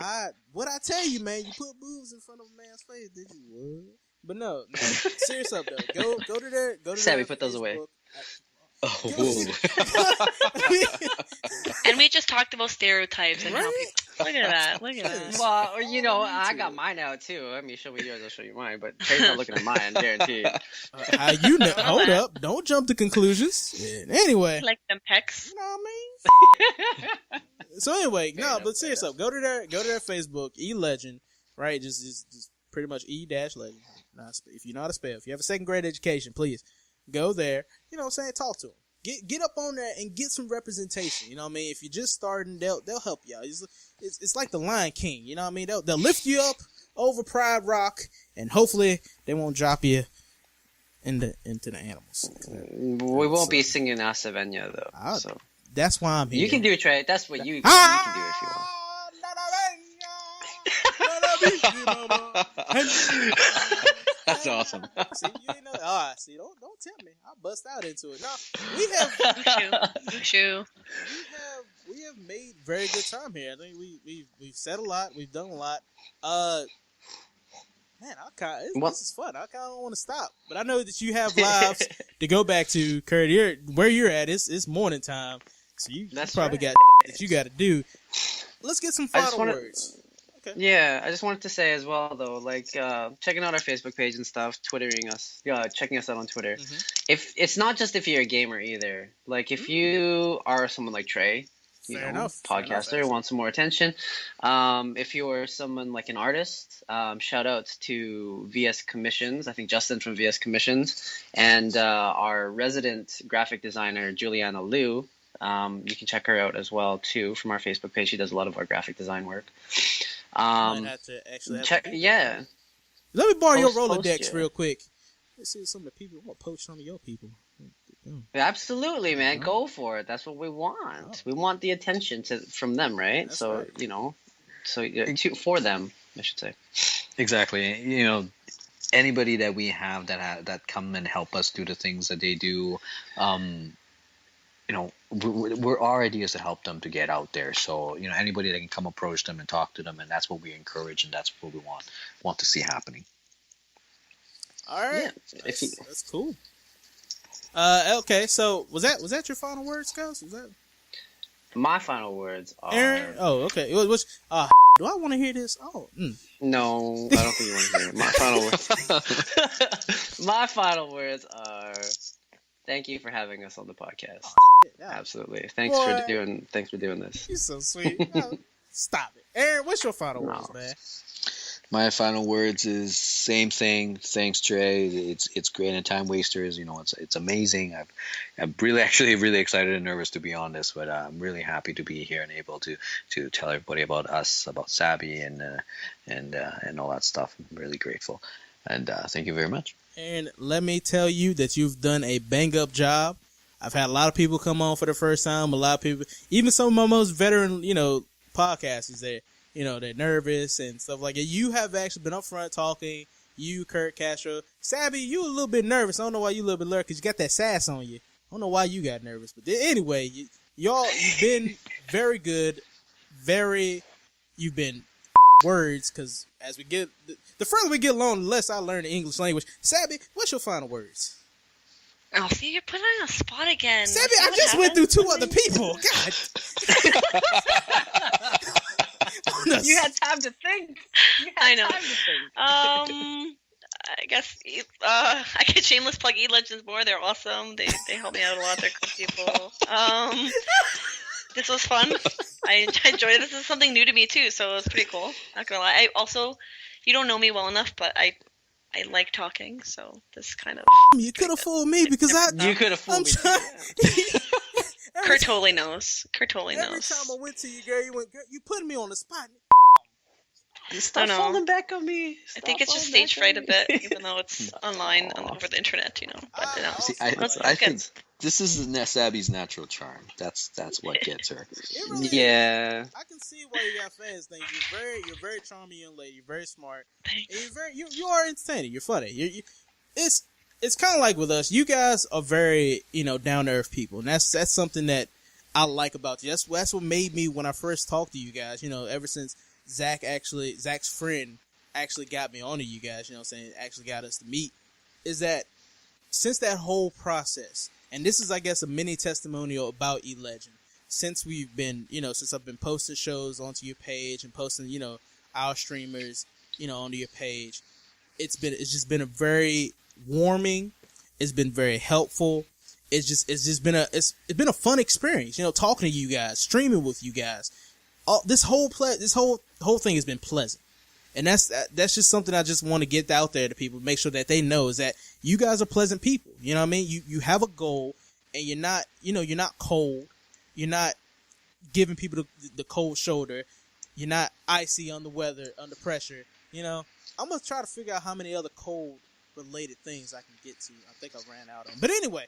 what I tell you, man, you put boobs in front of a man's face, did you? What? But no, serious up though. Go to their Sammy, their put those away. Facebook. Oh, And we just talked about stereotypes and how Right? people. Look at that. Look at that. Well, I got mine out too. I mean, show me yours, I'll show you mine. But Trey's not looking at mine, guaranteed. How you know? Hold up! Don't jump to conclusions. Anyway, Like them pecs. you know what I mean? So anyway, no, but serious up. Go to their Facebook, E-Legend, right? Just pretty much E-Legend. If you know how to spell, if you have a second grade education, please go there. You know what I'm saying? Talk to them. Get up on there and get some representation. You know what I mean? If you're just starting, they'll help you out. It's like the Lion King. You know what I mean? They'll lift you up over Pride Rock, and hopefully they won't drop you into the animals. We won't be singing Asavenya though. So That's why I'm here. you can do it, Trey. That's what you can do if you want. that's awesome. See, you ain't know. All right, see, don't tempt me. I'll bust out into it. No, we have Mushu. we have made very good time here. I think we've said a lot. We've done a lot. Man, this is fun. I kind of don't want to stop, but I know that you have lives to go back to. Kurt, where you're at. It's morning time, so you probably got that you got to do. Let's get some final words. Yeah, I just wanted to say as well though, like checking out our Facebook page and stuff, twittering us, checking us out on Twitter. If it's not just if you're a gamer either, like if you are someone like Trey, Fair enough. podcaster, want some more attention. If you're someone like an artist, shout outs to VS Commissions. I think Justin from VS Commissions and our resident graphic designer Juliana Liu. You can check her out as well too from our Facebook page. She does a lot of our graphic design work. Might have to actually Yeah. Let me borrow your Post Rolodex it. real quick. Let's see some of the people. I want to poach some of your people. Absolutely, man. Go for it. That's what we want. We want the attention from them, right? That's So, right. for them, I should say. Exactly. Anybody that we have that come and help us do the things that they do, we're our idea is to help them to get out there. So, anybody that can come approach them and talk to them, and that's what we encourage, and that's what we want to see happening. All right, Yeah, that's cool. Okay, so was that your final words, guys? Was that My final words are... Aaron? Oh, okay. Do I want to hear this? Oh, No, I don't think you want to hear it. My final words... My final words are... Thank you for having us on the podcast. Yeah. Absolutely. Thanks Boy. for doing this. You're so sweet. Oh, stop it. Aaron, what's your final No. words, man? My final words is same thing. Thanks, Trey. It's great and Time Wasters. You know, it's amazing. I'm really excited and nervous to be on this, but I'm really happy to be here and able to tell everybody about us, about Sabi, and all that stuff. I'm really grateful, and thank you very much. And let me tell you that you've done a bang-up job. I've had a lot of people come on for the first time. A lot of people, even some of my most veteran, podcasters, they're nervous and stuff like that. You have actually been up front talking. You, Kurt Castro. Sabi, you a little bit nervous. I don't know why you a little bit nervous because you got that sass on you. I don't know why you got nervous. But anyway, you've been very good. You've been words because as we get, the further we get along, the less I learn the English language. Sabi, what's your final words? Oh, see, you're putting me on the spot again. Sabi, See I what just went through happens? 2 other people. God. You had time to think. I know. I guess I could shameless plug E-Legends more. They're awesome. They help me out a lot. They're good people. This was fun. I enjoyed it. This is something new to me too, so it was pretty cool. Not gonna lie. I also, you don't know me well enough, but I like talking, so this kind of. You could have fooled me because You could have fooled me. Too. Kurt totally knows. Every time I went to you, girl, you put me on the spot. Stop know. falling back on me. I think it's just stage fright a bit, even though it's online and over the internet, But See, That's I good. think this is Sabi's natural charm. That's what gets her. It really Yeah. is. I can see why you got fans. Think you're very charming young lady. You're very smart. Thanks. And you are entertaining. You're funny. It's kind of like with us. You guys are very down to earth people, and that's something that I like about you. That's what made me when I first talked to you guys. Ever since Zach's friend actually got me onto you guys. Actually got us to meet. Is that since that whole process, and this is I guess a mini testimonial about E-Legend. Since we've been, since I've been posting shows onto your page and posting, our streamers, onto your page, it's just been a very warming. It's been very helpful. It's been a fun experience, talking to you guys, streaming with you guys. This whole thing has been pleasant, and that's just something I just want to get out there to people, make sure that they know is that you guys are pleasant people. You know what I mean? You have a goal, and you're not cold. You're not giving people the cold shoulder. You're not icy under weather, under pressure. I'm gonna try to figure out how many other cold related things I can get to. I think I ran out on. But anyway,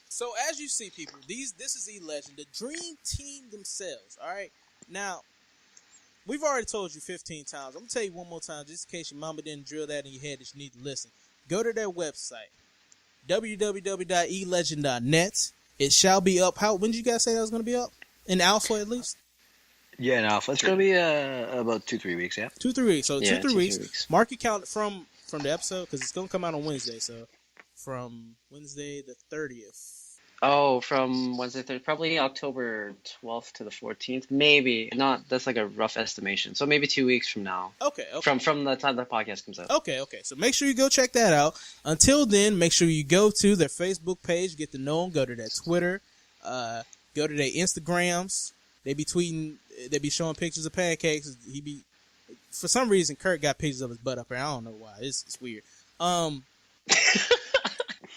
so as you see, people, this is E-Legend, the dream team themselves. All right, now we've already told you 15 times. I'm gonna tell you one more time, just in case your mama didn't drill that in your head that you need to listen. Go to their website, www.elegend.net. It shall be up. When did you guys say that was gonna be up? In alpha, at least. Yeah, now it's gonna be about 2-3 weeks. Yeah, 2-3 weeks. So Yeah, 2-3 weeks. 2-3 weeks. Mark your calendar from the episode because it's gonna come out on Wednesday. So from Wednesday the 30th. Oh, from Wednesday, Thursday, probably October 12th to the 14th. Maybe not. That's like a rough estimation. So maybe 2 weeks from now. Okay. From the time the podcast comes out. Okay. So make sure you go check that out. Until then, make sure you go to their Facebook page, get to know them. Go to their Twitter. Go to their Instagrams. They be tweeting. They be showing pictures of pancakes. For some reason, Kurt got pictures of his butt up there. I don't know why. It's weird.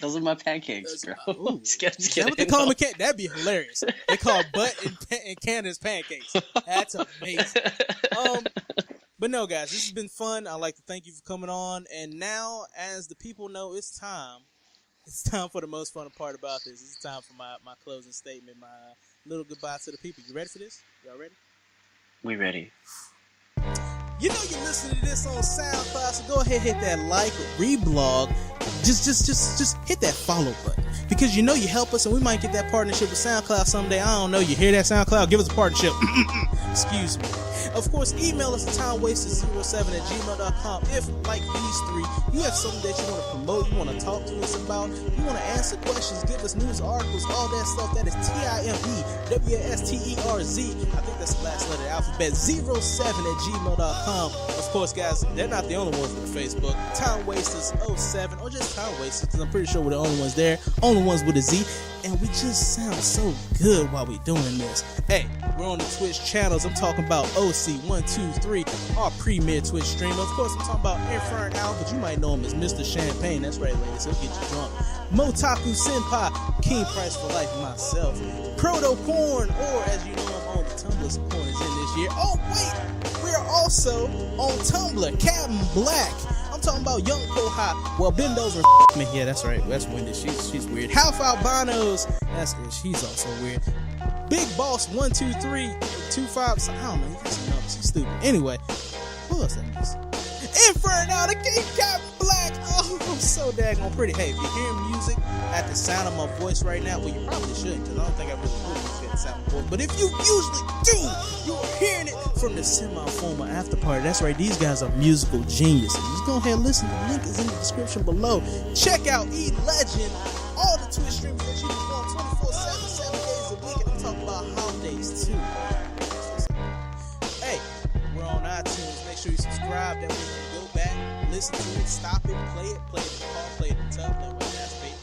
Those are my pancakes, bro. Ooh, Just is that what they kidding. call them? That'd be hilarious. They call butt in Canada's pancakes. That's amazing. But no, guys, this has been fun. I'd like to thank you for coming on. And now, as the people know, it's time. It's time for the most fun part about this. It's time for my closing statement, my little goodbye to the people. You ready for this? Y'all ready? We ready. You know you're listening to this on SoundCloud, so go ahead, hit that like, reblog. Just hit that follow button. Because you help us, and we might get that partnership with SoundCloud someday. I don't know. You hear that, SoundCloud? Give us a partnership. Excuse me. Of course, email us at timewasters07@gmail.com. If, like these three, you have something that you want to promote, you want to talk to us about, you want to answer questions, give us news articles, all that stuff, that is TIMEWASTERZ. I think that's the last letter of the alphabet, 07@gmail.com. Of course, guys, they're not the only ones with Facebook. Time Wasters 07, or just Time Wasters, because I'm pretty sure we're the only ones there, only ones with a Z, and we just sound so good while we're doing this. Hey, we're on the Twitch channels. I'm talking about OC123, our premier Twitch streamer. Of course, I'm talking about Infernal, but you might know him as Mr. Champagne. That's right, ladies, he'll get you drunk. Motaku Senpai, King Price for Life, myself. Proto Corn, or as you know him on the Tumblr, Corn is in this year. Oh wait, we're also on Tumblr, Captain Black. I'm talking about Young Kohai. Well, Bendo's me. Yeah, that's right. That's Wendy. She's weird. Half Albinos. That's good. She's also weird. Big Boss 12325. I don't know. She's stupid. Anyway, who else that is? Infernal, the King Captain Black. Oh, I'm so daggone pretty. Hey, if you're hearing music at the sound of my voice right now, well, you probably shouldn't, because I don't think I really put music at the sound of my voice. But if you usually do, you're hearing it from the semi-formal after party. That's right, these guys are musical geniuses. Just go ahead and listen. The link is in the description below. Check out E-Legend, all the Twitch streams that you can go on 24/7, 7 days a week, and I'm talking about holidays too. Hey, we're on iTunes. Make sure you subscribe. That way you can go back, listen to it, stop it, play it in the car, play it in the tub, that way that's baby.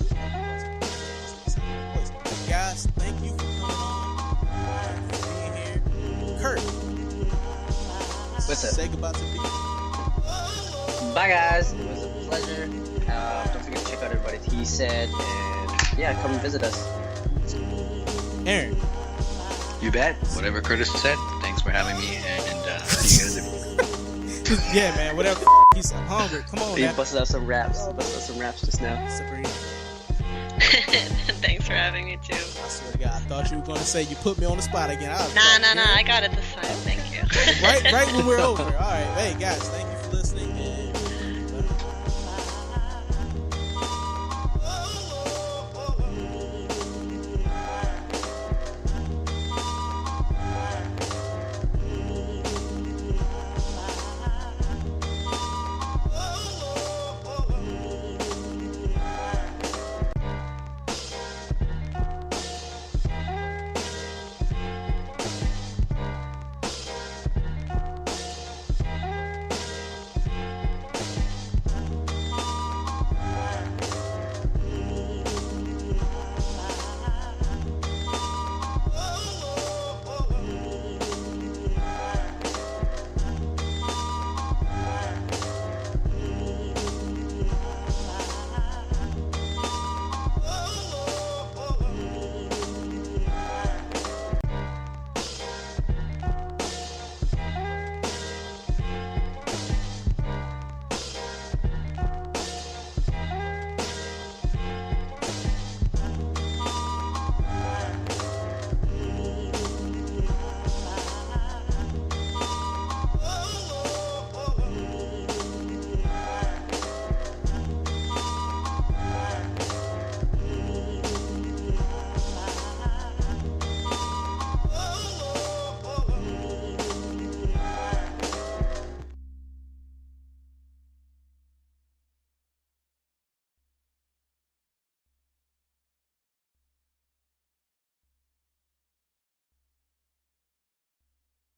Guys, thank you for coming on, for being here. Kurt, What's up? say goodbye to people. Bye, guys. It was a pleasure. Don't forget to check out everybody's He Said, and yeah, come and visit us. Aaron. You bet. Whatever Curtis said. Thanks for having me, and see you guys every Yeah, man, whatever he's hungry. Come on, He man. busted out some raps. Just now. Sabrina, Thanks for having me too. I swear to God, I thought you were going to say you put me on the spot again. Nah, I got it this time. Thank you. Right when we're over. All right, hey, guys, thank you